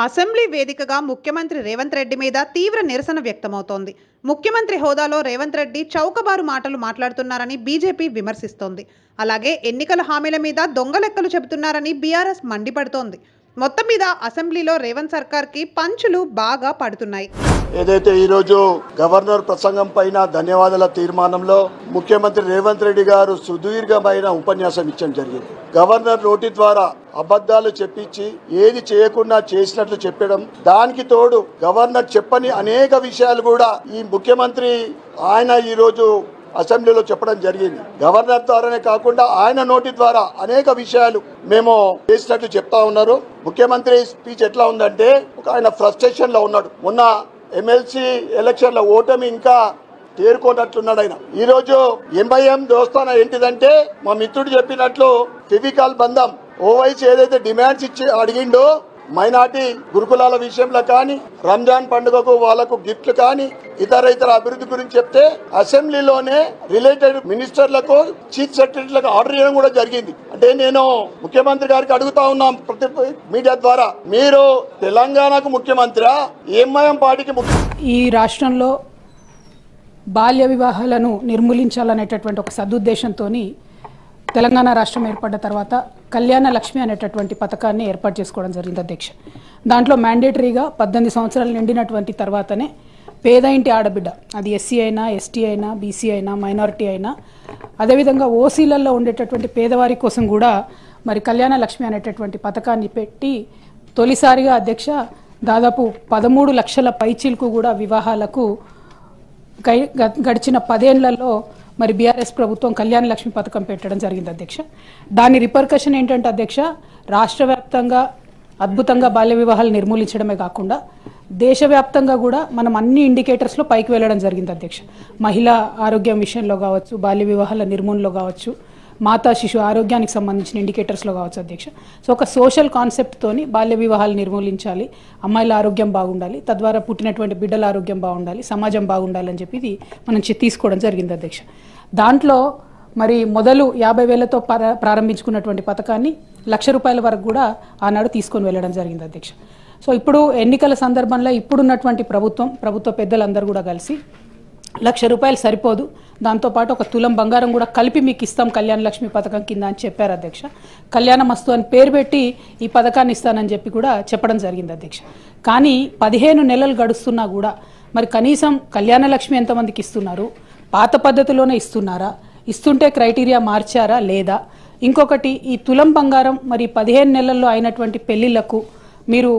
Assembly వేదికగా ముఖ్యమంత్రి రేవంత్ రెడ్డి మీద తీవ్ర నిరసన వ్యక్తమవుతోంది. ముఖ్యమంత్రి హోదాలో రేవంత్ రెడ్డి చౌకబారు మాటలు మాట్లాడుతున్నారని బీజేపీ విమర్శిస్తోంది. అలాగే ఎన్నికల హామీల మీద దొంగ లెక్కలు చెబుతున్నారని బీఆర్ఎస్ మండిపడుతోంది. మొత్తం మీద అసెంబ్లీలో రేవంత్ సర్కార్కి పంచులు బాగా పడుతున్నాయి. ఏదైతే ఈరోజు గవర్నర్ ప్రసంగం పైన ధన్యవాదాల తీర్మానంలో ముఖ్యమంత్రి రేవంత్ రెడ్డి గారు సుదీర్ఘమైన ఉపన్యాసం ఇచ్చడం జరిగింది. గవర్నర్ నోటి ద్వారా అబద్ధాలు చెప్పించి ఏది చేయకుండా చేసినట్లు చెప్పడం, దానికి తోడు గవర్నర్ చెప్పని అనేక విషయాలు కూడా ఈ ముఖ్యమంత్రి ఆయన ఈరోజు అసెంబ్లీలో చెప్పడం జరిగింది. గవర్నర్ ద్వారానే కాకుండా ఆయన నోటి ద్వారా అనేక విషయాలు మేము చేసినట్లు చెప్తా ఉన్నారు. ముఖ్యమంత్రి స్పీచ్ ఎట్లా ఉందంటే ఆయన ఫ్రస్ట్రేషన్ లో ఉన్నాడు. మొన్న ఎమ్మెల్సీ ఎలక్షన్ లో ఓటమి ఇంకా తేరుకోనట్లున్నాడు ఆయన. ఈ రోజు ఎంఐఎం దోస్తాన ఏంటిదంటే మా మిత్రుడు చెప్పినట్లు ఫెవికాల్ బంధం ఓవైసీ ఏదైతే డిమాండ్స్ ఇచ్చి అడిగిండో మైనార్టీ గురుకులాల విషయంలో కానీ, రంజాన్ పండుగకు వాళ్ళకు గిఫ్ట్లు కానీ, ఇతర అభివృద్ధి గురించి చెప్తే అసెంబ్లీలోనే రిలేటెడ్ మినిస్టర్లకు చీఫ్ సెక్రటరీలకు ఆర్డర్ చేయడం కూడా జరిగింది. అంటే నేను ముఖ్యమంత్రి గారికి అడుగుతా ఉన్నాం ప్రతి మీడియా ద్వారా, మీరు తెలంగాణకు ముఖ్యమంత్రి, ఎంఐఎం పార్టీకి ఈ రాష్ట్రంలో బాల్య వివాహాలను నిర్మూలించాలనేటటువంటి ఒక సదుద్దేశంతో తెలంగాణ రాష్ట్రం ఏర్పడ్డ తర్వాత కళ్యాణ లక్ష్మి అనేటటువంటి పథకాన్ని ఏర్పాటు చేసుకోవడం జరిగింది అధ్యక్ష. దాంట్లో మ్యాండేటరీగా 18 సంవత్సరాలు నిండినటువంటి తర్వాతనే పేద ఇంటి ఆడబిడ్డ, అది ఎస్సీ అయినా, ఎస్టీ అయినా, బీసీ అయినా, మైనారిటీ అయినా, అదేవిధంగా ఓసీలలో ఉండేటటువంటి పేదవారి కోసం కూడా మరి కళ్యాణ లక్ష్మి అనేటటువంటి పథకాన్ని పెట్టి తొలిసారిగా అధ్యక్ష దాదాపు 13 లక్షల పైచీలకు కూడా వివాహాలకు గడిచిన 10 ఏళ్లలో మరి బీఆర్ఎస్ ప్రభుత్వం కళ్యాణ లక్ష్మి పథకం పెట్టడం జరిగింది అధ్యక్ష. దాని రిపర్కషన్ ఏంటంటే అధ్యక్ష, రాష్ట్ర వ్యాప్తంగా అద్భుతంగా బాల్య వివాహాలు నిర్మూలించడమే కాకుండా దేశవ్యాప్తంగా కూడా మనం అన్ని ఇండికేటర్స్లో పైకి వెళ్ళడం జరిగింది అధ్యక్ష. మహిళా ఆరోగ్యం విషయంలో కావచ్చు, బాల్య వివాహాల నిర్మూలనలో కావచ్చు, మాతా శిశు ఆరోగ్యానికి సంబంధించిన ఇండికేటర్స్లో కావచ్చు అధ్యక్ష. సో ఒక సోషల్ కాన్సెప్ట్తోని బాల్య వివాహాలు నిర్మూలించాలి, అమ్మాయిల ఆరోగ్యం బాగుండాలి, తద్వారా పుట్టినటువంటి బిడ్డల ఆరోగ్యం బాగుండాలి, సమాజం బాగుండాలని చెప్పి ఇది మనం తీసుకోవడం జరిగింది అధ్యక్ష. దాంట్లో మరి మొదలు 50,000తో ప్రారంభించుకున్నటువంటి పథకాన్ని ₹1,00,000 వరకు కూడా ఆనాడు తీసుకొని వెళ్ళడం జరిగింది అధ్యక్ష. సో ఇప్పుడు ఎన్నికల సందర్భంలో ఇప్పుడున్నటువంటి ప్రభుత్వ పెద్దలందరూ కూడా కలిసి ₹1,00,000 సరిపోదు, దాంతోపాటు ఒక తులం బంగారం కూడా కలిపి మీకు ఇస్తాం కళ్యాణ లక్ష్మి పథకం కింద అని చెప్పారు అధ్యక్ష. కళ్యాణ మస్తు అని పేరు పెట్టి ఈ పథకాన్ని ఇస్తానని చెప్పి కూడా చెప్పడం జరిగింది అధ్యక్ష. కానీ 15 నెలలు గడుస్తున్నా కూడా మరి కనీసం కళ్యాణ లక్ష్మి ఎంతమందికి ఇస్తున్నారు, పాత పద్ధతిలోనే ఇస్తున్నారా, ఇస్తుంటే క్రైటీరియా మార్చారా లేదా, ఇంకొకటి ఈ తులం బంగారం మరి 15 నెలల్లో అయినటువంటి పెళ్లిళ్లకు మీరు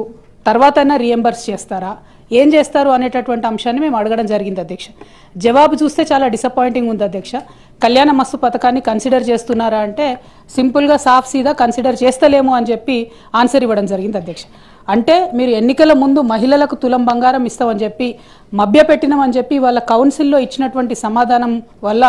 తర్వాతైనా రీఎంబర్స్ చేస్తారా, ఏం చేస్తారు అనేటటువంటి అంశాన్ని మేము అడగడం జరిగింది అధ్యక్ష. జవాబు చూస్తే చాలా డిసప్పాయింటింగ్ ఉంది అధ్యక్ష. కళ్యాణ మస్తు పథకాన్ని కన్సిడర్ చేస్తున్నారా అంటే సింపుల్గా సాఫ్ సీదా కన్సిడర్ చేస్తలేము అని చెప్పి ఆన్సర్ ఇవ్వడం జరిగింది అధ్యక్ష. అంటే మీరు ఎన్నికల ముందు మహిళలకు తులం బంగారం ఇస్తామని చెప్పి మభ్యపెట్టినామని చెప్పి వాళ్ళ కౌన్సిల్లో ఇచ్చినటువంటి సమాధానం వల్ల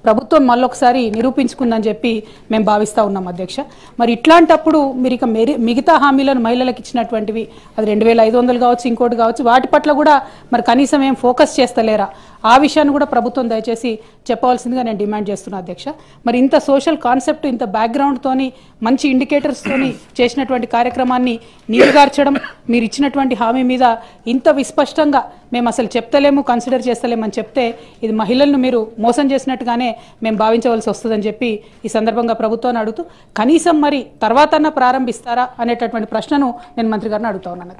ప్రభుత్వం మళ్ళొకసారి నిరూపించుకుందని చెప్పి మేము భావిస్తూ ఉన్నాం అధ్యక్ష. మరి ఇట్లాంటప్పుడు మీరు ఇక మిగతా హామీలను మహిళలకు ఇచ్చినటువంటివి అది 2,500 కావచ్చు, ఇంకోటి కావచ్చు, వాటి పట్ల కూడా మరి కనీసం ఏం ఫోకస్ చేస్తలేరా, ఆ విషయాన్ని కూడా ప్రభుత్వం దయచేసి చెప్పవలసిందిగా నేను డిమాండ్ చేస్తున్నా అధ్యక్ష. మరి ఇంత సోషల్ కాన్సెప్ట్, ఇంత బ్యాక్గ్రౌండ్తోని మంచి ఇండికేటర్స్తోని చేసినటువంటి కార్యక్రమాన్ని నీరుగార్చడం, మీరు ఇచ్చినటువంటి హామీ మీద ఇంత విస్పష్టంగా మేము అసలు చెప్తలేము, కన్సిడర్ చేస్తలేమని చెప్తే ఇది మహిళలను మీరు మోసం చేసినట్టుగానే మేము భావించవలసి వస్తుందని చెప్పి ఈ సందర్భంగా ప్రభుత్వాన్ని అడుగుతూ కనీసం మరి తర్వాతన్నా ప్రారంభిస్తారా అనేటటువంటి ప్రశ్నను నేను మంత్రి గారిని అడుగుతా ఉన్నాను.